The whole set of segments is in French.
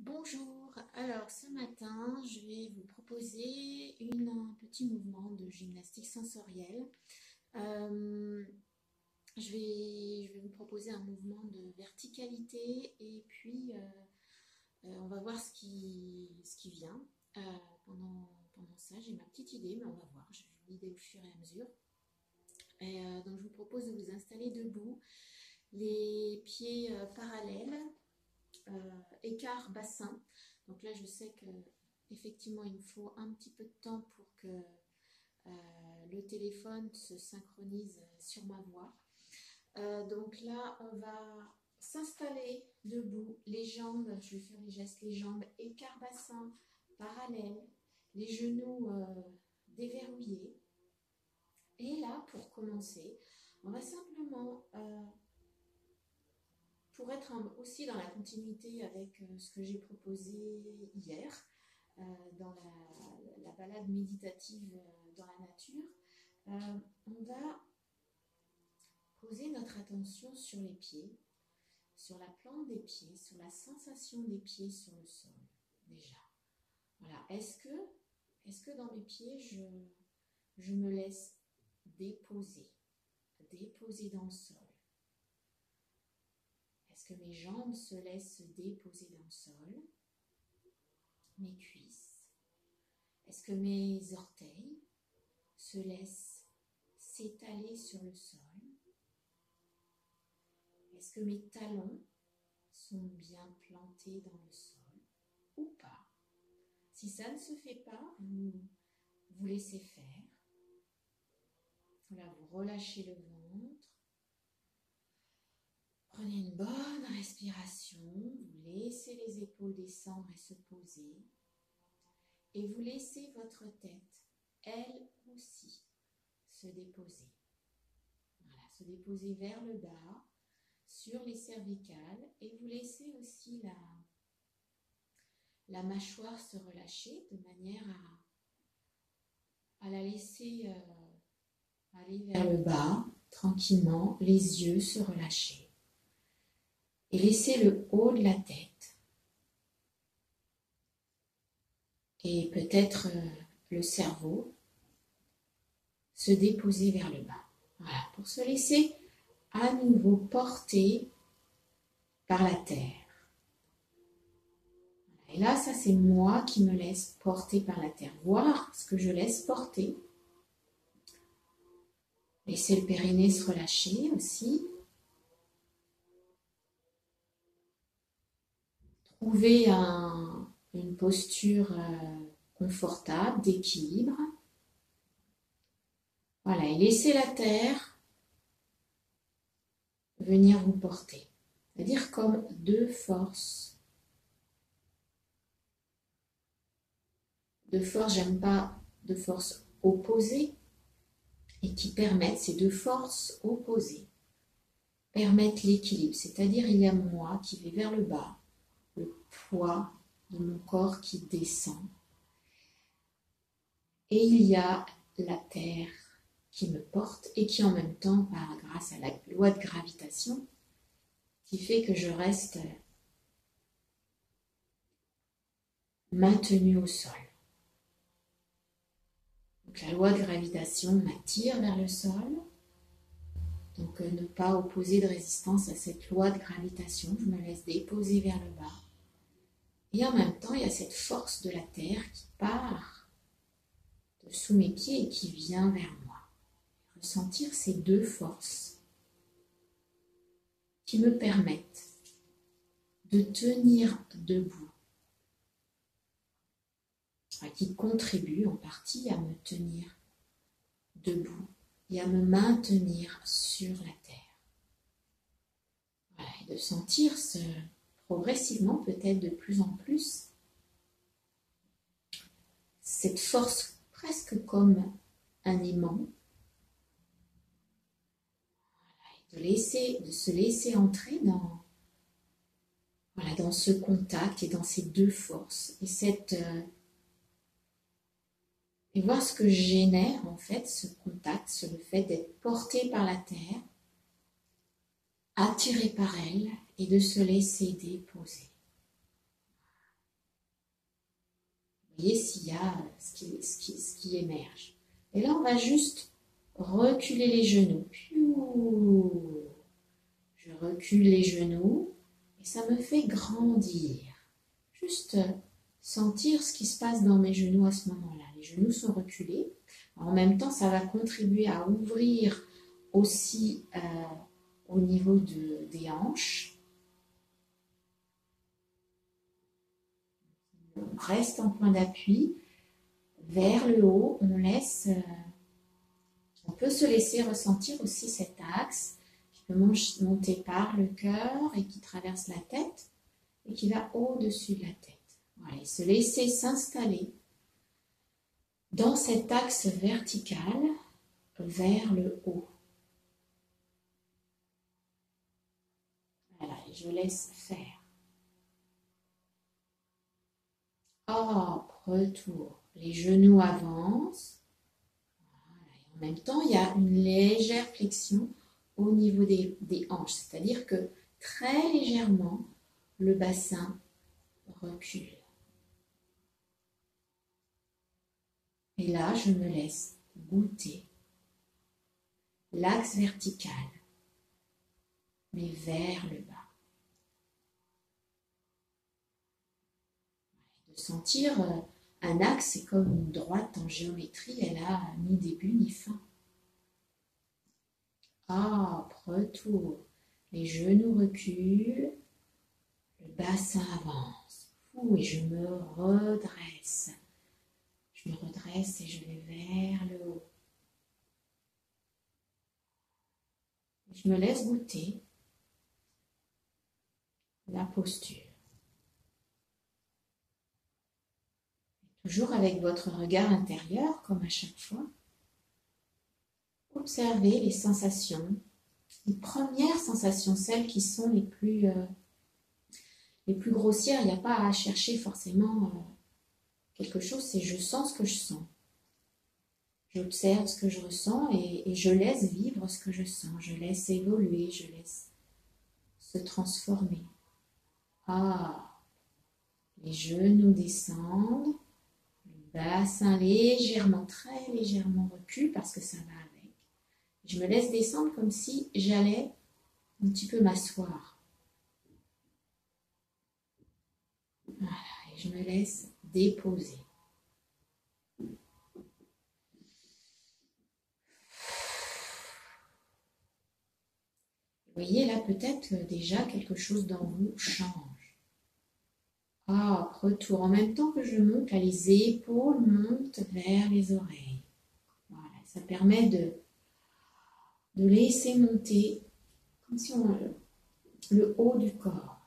Bonjour, alors ce matin je vais vous proposer un petit mouvement de gymnastique sensorielle. Euh, je vais vous proposer un mouvement de verticalité et puis on va voir ce qui vient euh, pendant ça. J'ai ma petite idée, mais on va voir, je vais vous guider au fur et à mesure. Donc je vous propose de vous installer debout, les pieds parallèles. Écart bassin. Donc là, je sais que effectivement, il me faut un petit peu de temps pour que le téléphone se synchronise sur ma voix. Donc là, on va s'installer debout, les jambes, je vais faire les gestes, les jambes écart bassin, parallèle, les genoux déverrouillés. Et là, pour commencer, on va simplement pour être aussi dans la continuité avec ce que j'ai proposé hier, dans la balade méditative dans la nature, on va poser notre attention sur les pieds, sur la plante des pieds, sur la sensation des pieds sur le sol, déjà. Voilà. Est-ce que dans mes pieds, je me laisse déposer dans le sol? Est-ce que mes jambes se laissent déposer dans le sol? Mes cuisses? Est-ce que mes orteils se laissent s'étaler sur le sol? Est-ce que mes talons sont bien plantés dans le sol ou pas? Si ça ne se fait pas, vous laissez faire. Voilà, vous relâchez le ventre. Prenez une bonne respiration. Vous laissez les épaules descendre et se poser. Et vous laissez votre tête, elle aussi, se déposer. Voilà, se déposer vers le bas, sur les cervicales. Et vous laissez aussi la mâchoire se relâcher de manière à la laisser aller vers le bas, tranquillement, les yeux se relâcher. Et laissez le haut de la tête. Et peut-être le cerveau se déposer vers le bas. Voilà, pour se laisser à nouveau porter par la terre. Et là, ça c'est moi qui me laisse porter par la terre. Voir ce que je laisse porter. Laissez le périnée se relâcher aussi. Trouvez une posture confortable, d'équilibre. Voilà, et laissez la terre venir vous porter. C'est-à-dire comme deux forces. Deux forces, j'aime pas de forces opposées, et qui permettent, ces deux forces opposées, permettent l'équilibre. C'est-à-dire, il y a moi qui vais vers le bas, le poids de mon corps qui descend, et il y a la terre qui me porte et qui en même temps, grâce à la loi de gravitation, qui fait que je reste maintenue au sol. Donc la loi de gravitation m'attire vers le sol. Donc ne pas opposer de résistance à cette loi de gravitation. Je me laisse déposer vers le bas. Et en même temps, il y a cette force de la terre qui part de sous mes pieds et qui vient vers moi. Ressentir ces deux forces qui me permettent de tenir debout, qui contribuent en partie à me tenir debout et à me maintenir sur la terre. Voilà, et de sentir progressivement, peut-être de plus en plus, cette force presque comme un aimant, voilà, et de se laisser entrer dans ce contact et dans ces deux forces et voir ce que génère en fait ce contact, le fait d'être porté par la terre, attiré par elle et de se laisser déposer. voyez s'il y a ce qui émerge. Et là, on va juste reculer les genoux. Je recule les genoux et ça me fait grandir. Juste sentir ce qui se passe dans mes genoux à ce moment-là. Les genoux sont reculés. En même temps, ça va contribuer à ouvrir aussi au niveau des hanches. On reste en point d'appui. Vers le haut, on peut se laisser ressentir aussi cet axe qui peut monter par le cœur et qui traverse la tête et qui va au-dessus de la tête. Voilà, et se laisser s'installer dans cet axe vertical vers le haut. Voilà, et je laisse faire. Hop, retour. Les genoux avancent. Voilà, et en même temps, il y a une légère flexion au niveau des hanches. C'est-à-dire que très légèrement, le bassin recule. Et là, je me laisse goûter l'axe vertical, mais vers le bas. De sentir un axe, c'est comme une droite en géométrie, elle a ni début ni fin. Hop, retour. Les genoux reculent, le bassin avance. Et je me redresse. Je me redresse et je vais vers le haut. Je me laisse goûter la posture. Toujours avec votre regard intérieur, comme à chaque fois. Observez les sensations, les premières sensations, celles qui sont les plus grossières. Il n'y a pas à chercher forcément quelque chose, c'est je sens ce que je sens. J'observe ce que je ressens et je laisse vivre ce que je sens. Je laisse évoluer, je laisse se transformer. Ah, les genoux descendent, le bassin légèrement, très légèrement recule parce que ça va avec. Je me laisse descendre comme si j'allais un petit peu m'asseoir. Voilà, et je me laisse déposer. Vous voyez là peut-être déjà quelque chose dans vous change. Ah, retour. En même temps que je monte, là, les épaules montent vers les oreilles. Voilà, ça permet de laisser monter comme si le haut du corps.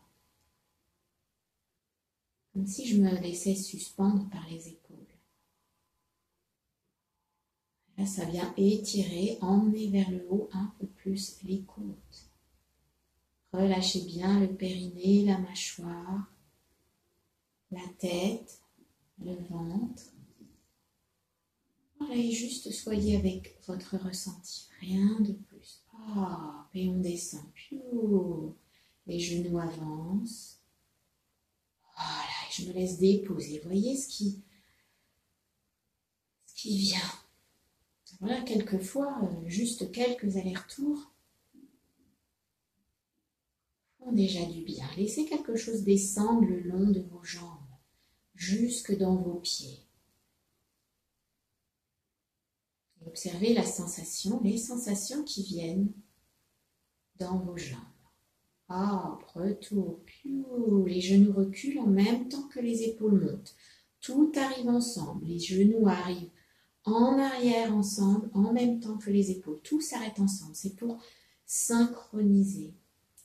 Comme si je me laissais suspendre par les épaules. Là, ça vient étirer, emmener vers le haut un peu plus les côtes. Relâchez bien le périnée, la mâchoire, la tête, le ventre. Voilà, et juste soyez avec votre ressenti, rien de plus. Ah, et on descend. Les genoux avancent. Voilà, et je me laisse déposer. Voyez ce qui vient. Voilà, quelquefois, juste quelques allers-retours font déjà du bien. Laissez quelque chose descendre le long de vos jambes, jusque dans vos pieds. Et observez la sensation, les sensations qui viennent dans vos jambes. Ah, retour, les genoux reculent en même temps que les épaules montent. Tout arrive ensemble, les genoux arrivent en arrière ensemble, en même temps que les épaules. Tout s'arrête ensemble. C'est pour synchroniser,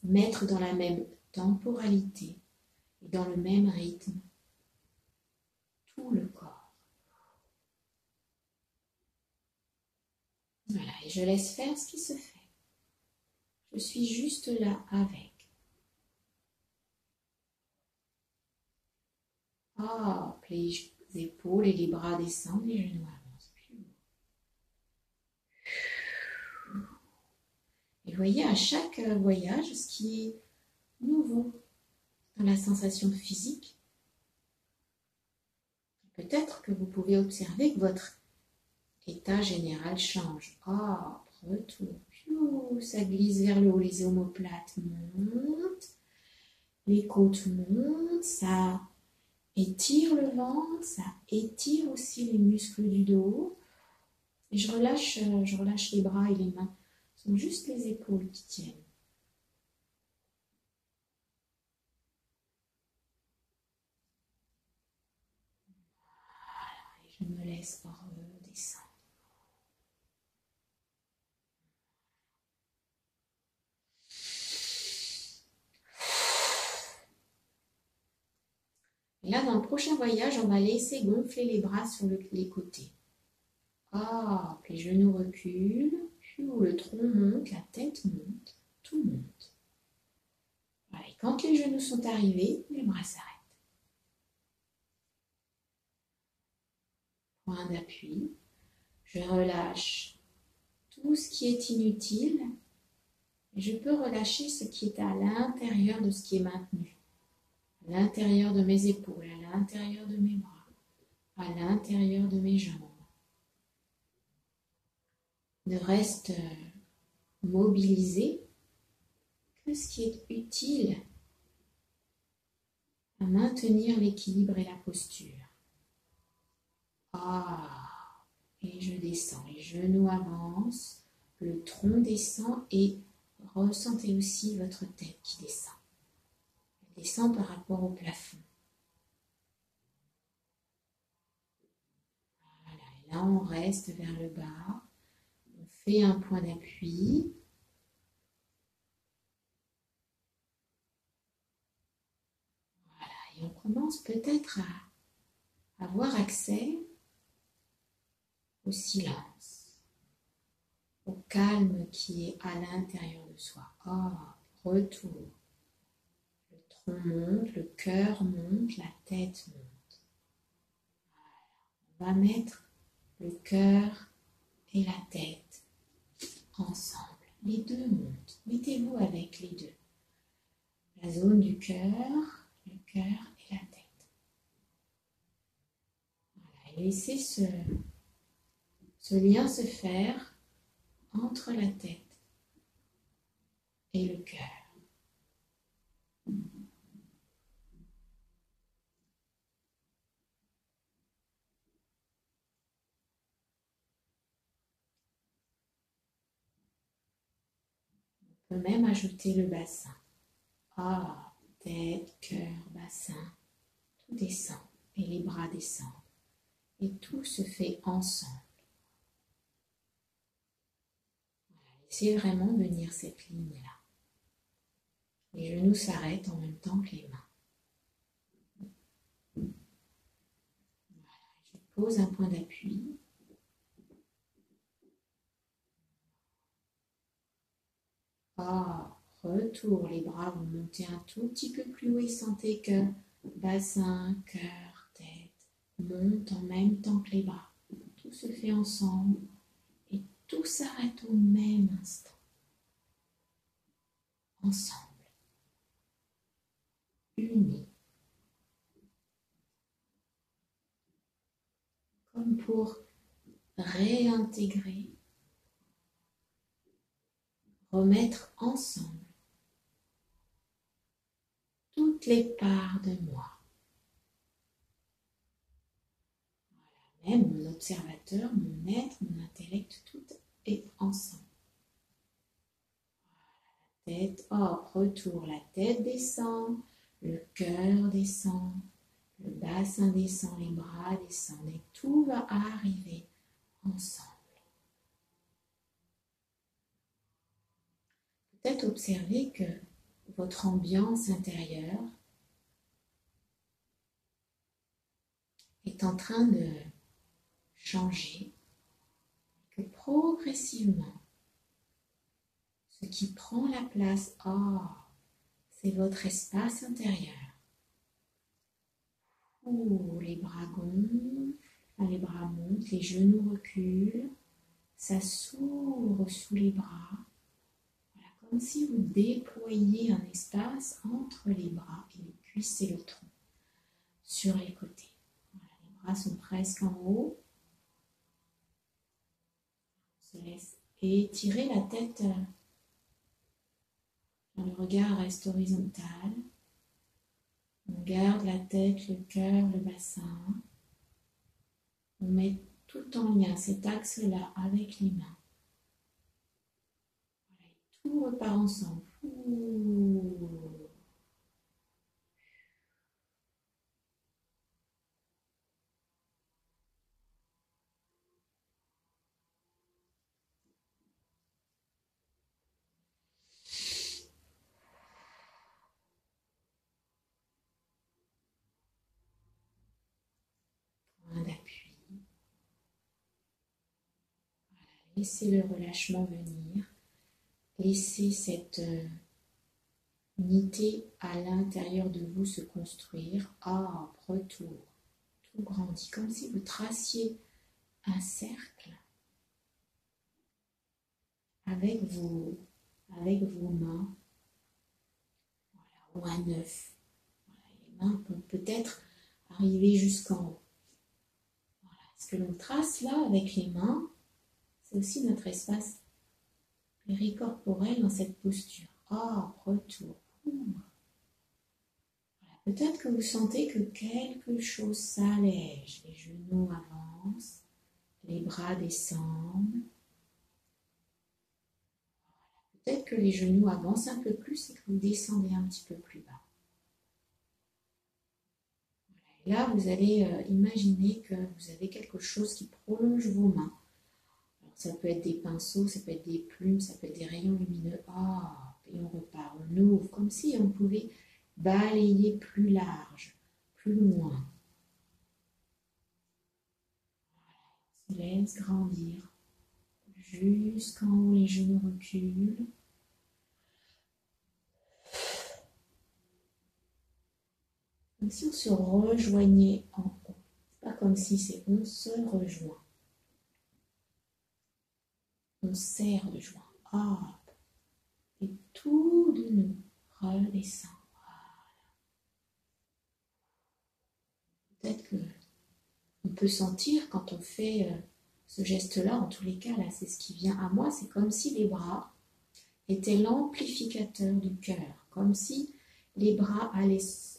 mettre dans la même temporalité et dans le même rythme tout le corps. Voilà, et je laisse faire ce qui se fait. Je suis juste là avec. Hop, les épaules et les bras descendent, les genoux avancent. Et voyez à chaque voyage ce qui est nouveau dans la sensation physique. Peut-être que vous pouvez observer que votre état général change. Ah, retour. Piou, ça glisse vers le haut, les omoplates montent, les côtes montent, ça étire le ventre, ça étire aussi les muscles du dos. Et je relâche les bras et les mains. Ce sont juste les épaules qui tiennent. Je me laisse redescendre. Et là, dans le prochain voyage, on va laisser gonfler les bras sur les côtés. Hop, les genoux reculent, puis le tronc monte, la tête monte, tout monte. Voilà, et quand les genoux sont arrivés, les bras s'arrêtent. Point d'appui. Je relâche tout ce qui est inutile et je peux relâcher ce qui est à l'intérieur de ce qui est maintenu. À l'intérieur de mes épaules, à l'intérieur de mes bras, à l'intérieur de mes jambes. Ne reste mobilisé que ce qui est utile à maintenir l'équilibre et la posture. Ah, et je descends, les genoux avancent, le tronc descend et ressentez aussi votre tête qui descend. Elle descend par rapport au plafond. Voilà, et là on reste vers le bas, on fait un point d'appui. Voilà, et on commence peut-être à avoir accès au silence, au calme qui est à l'intérieur de soi. Ah, retour. Le tronc monte, le cœur monte, la tête monte. Voilà. On va mettre le cœur et la tête ensemble. Les deux montent. Mettez-vous avec les deux. La zone du cœur, le cœur et la tête. Voilà. Et laissez ce lien se faire entre la tête et le cœur. On peut même ajouter le bassin. Ah, tête, cœur, bassin, tout descend et les bras descendent. Et tout se fait ensemble. Voilà, laissez vraiment venir cette ligne-là. Les genoux s'arrêtent en même temps que les mains. Voilà, je pose un point d'appui. Ah, retour, les bras vont monter un tout petit peu plus haut et sentez que bassin, cœur, tête montent en même temps que les bras. Tout se fait ensemble et tout s'arrête au même instant. Ensemble. Unis. Comme pour réintégrer, remettre ensemble toutes les parts de moi. Voilà, même mon observateur, mon être, mon intellect, tout est ensemble. Voilà, la tête, oh, retour, la tête descend, le cœur descend, le bassin descend, les bras descendent et tout va arriver ensemble. Peut-être observer que votre ambiance intérieure est en train de changer, que progressivement, ce qui prend la place, c'est votre espace intérieur. Les bras gonflent, les bras montent, les genoux reculent, ça s'ouvre sous les bras. Voilà, comme si vous déployiez un espace entre les bras et les cuisses et le tronc, sur les côtés. Voilà, les bras sont presque en haut. On se laisse étirer la tête. Le regard reste horizontal. On garde la tête, le cœur, le bassin. On met tout en lien cet axe-là avec les mains. Voilà, tout repart ensemble. Point d'appui. Voilà, laissez le relâchement venir. Laissez cette unité à l'intérieur de vous se construire. Retour. Tout grandit, comme si vous traciez un cercle avec vos mains. Voilà, ou un œuf. Voilà, les mains peuvent peut-être arriver jusqu'en haut. Voilà. Ce que l'on trace là avec les mains, c'est aussi notre espace péricorporel dans cette posture. Retour. Voilà. Peut-être que vous sentez que quelque chose s'allège. Les genoux avancent, les bras descendent. Peut-être que les genoux avancent un peu plus et que vous descendez un petit peu plus bas. Voilà. Et là, vous allez imaginer que vous avez quelque chose qui prolonge vos mains. Alors, ça peut être des pinceaux, ça peut être des plumes, ça peut être des rayons lumineux. Et on repart, on ouvre, comme si on pouvait balayer plus large, plus loin. Voilà. On se laisse grandir. Jusqu'en haut, les genoux reculent. Comme si on se rejoignait en haut. Pas comme si, c'est on se rejoint. On serre le joint. Et tout de nous redescend. Peut-être qu'on peut sentir quand on fait ce geste-là, en tous les cas, là, c'est ce qui vient à moi, c'est comme si les bras étaient l'amplificateur du cœur, comme si les bras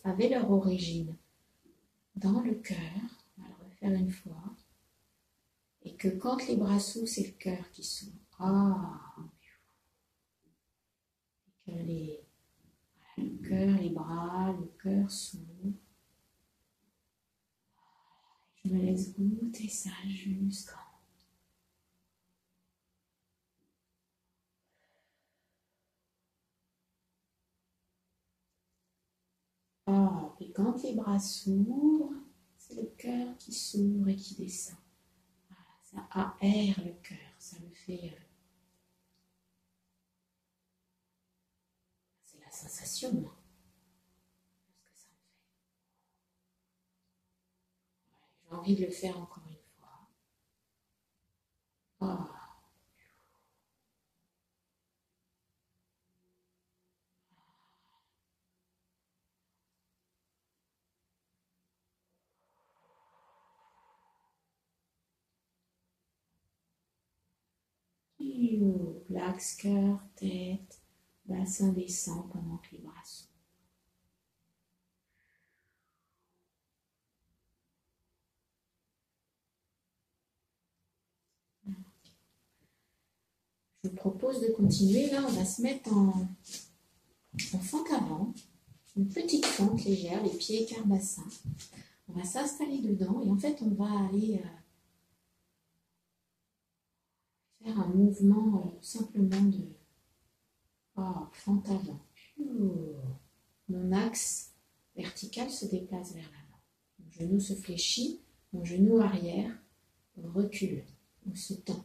avaient leur origine dans le cœur. On va le refaire une fois. Et que quand les bras s'ouvrent, c'est le cœur qui s'ouvre. Et que le cœur, les bras, le cœur s'ouvre. Je me laisse goûter ça jusqu'en haut. Et quand les bras s'ouvrent, c'est le cœur qui s'ouvre et qui descend. Voilà, ça aère le cœur, ça le fait. C'est la sensation de ce que ça me fait. J'ai envie de le faire encore une fois. L'axe cœur, tête, bassin descend pendant que les bras s'ouvrent. Je vous propose de continuer. Là, on va se mettre en fente avant, une petite fente légère, les pieds écart bassin. On va s'installer dedans et en fait, on va aller faire un mouvement simplement de fente avant. Mon axe vertical se déplace vers l'avant. Mon genou se fléchit, mon genou arrière recule ou se tend.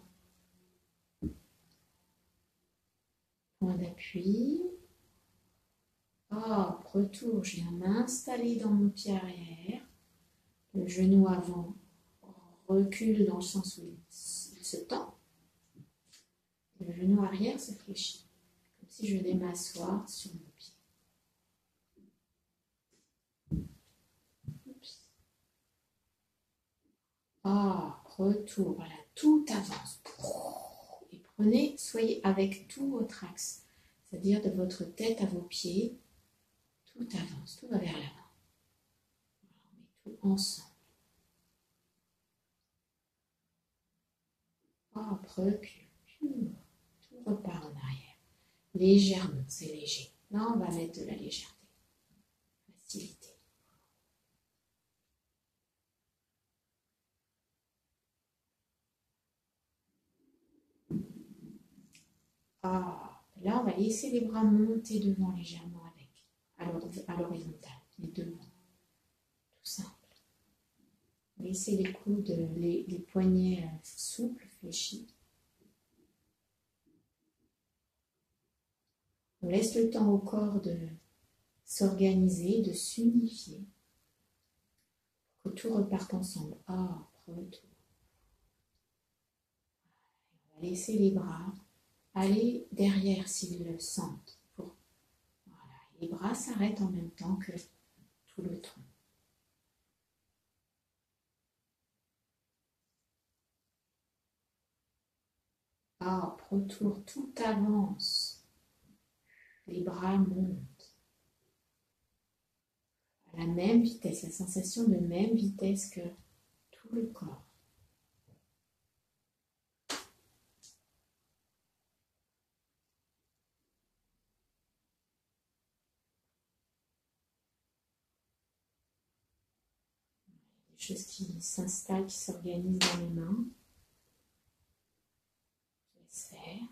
Point d'appui. Retour, je viens m'installer dans mon pied arrière. Le genou avant recule dans le sens où il se tend. Le genou arrière se fléchit, comme si je venais m'asseoir sur mon pied. retour. Voilà, tout avance. Et prenez, soyez avec tout votre axe, c'est-à-dire de votre tête à vos pieds. Tout avance, tout va vers l'avant. On met tout ensemble. Hop, recule. Tout repart en arrière. Légèrement, c'est léger. Là, on va mettre de la légèreté. Facilité. Ah, là, on va laisser les bras monter devant légèrement à l'horizontale, les devant. Tout simple. Laissez les coudes, les poignets souples, fléchis. On laisse le temps au corps de s'organiser, de s'unifier, pour que tout reparte ensemble. Ah, retour. On va laisser les bras aller derrière s'ils le sentent. Voilà. Les bras s'arrêtent en même temps que tout le tronc. Ah, retour, tout avance. Les bras montent. À la même vitesse, la sensation de même vitesse que tout le corps. Des choses qui s'installent, qui s'organisent dans les mains. Je laisse faire.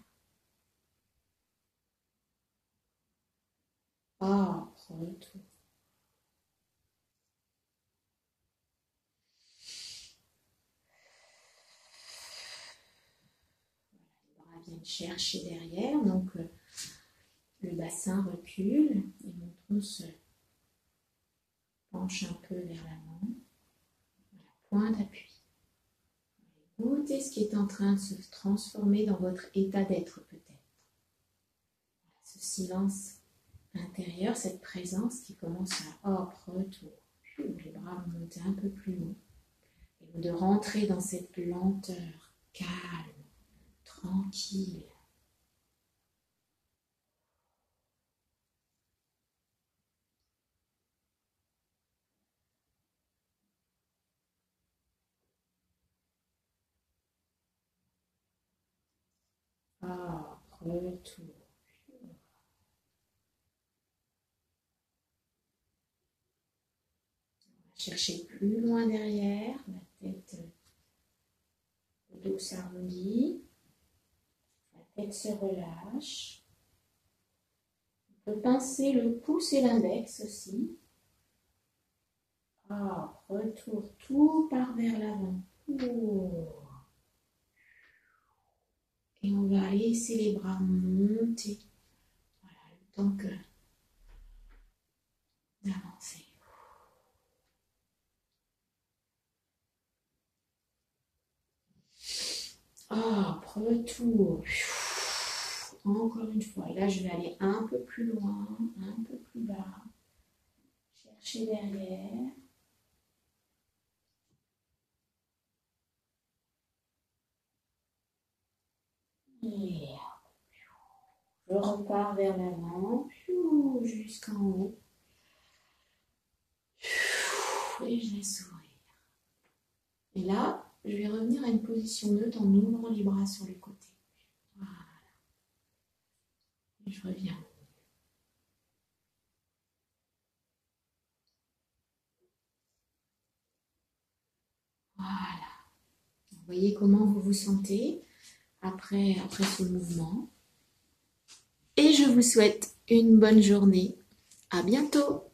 Ah, retour. Viennent chercher derrière, donc le bassin recule et mon tronc se penche un peu vers l'avant. Voilà, point d'appui. Goûtez ce qui est en train de se transformer dans votre état d'être peut-être. Voilà, ce silence intérieur, cette présence qui commence à hop, retour. Les bras vont monter un peu plus haut. Et de rentrer dans cette lenteur calme, tranquille. Ah, retour. Cherchez plus loin derrière, la tête, le dos s'arrondit, la tête se relâche. On peut pincer le pouce et l'index aussi. Ah, retour, tout part vers l'avant. Et on va laisser les bras monter. Voilà, le temps d'avancer. Ah, retour. Encore une fois. Et là, je vais aller un peu plus loin, un peu plus bas. Chercher derrière. Et je repars vers l'avant, jusqu'en haut. Et je laisse ouvrir. Et là, je vais revenir à une position neutre en ouvrant les bras sur les côtés. Voilà. Et je reviens. Voilà. Vous voyez comment vous vous sentez après ce mouvement. Et je vous souhaite une bonne journée. À bientôt!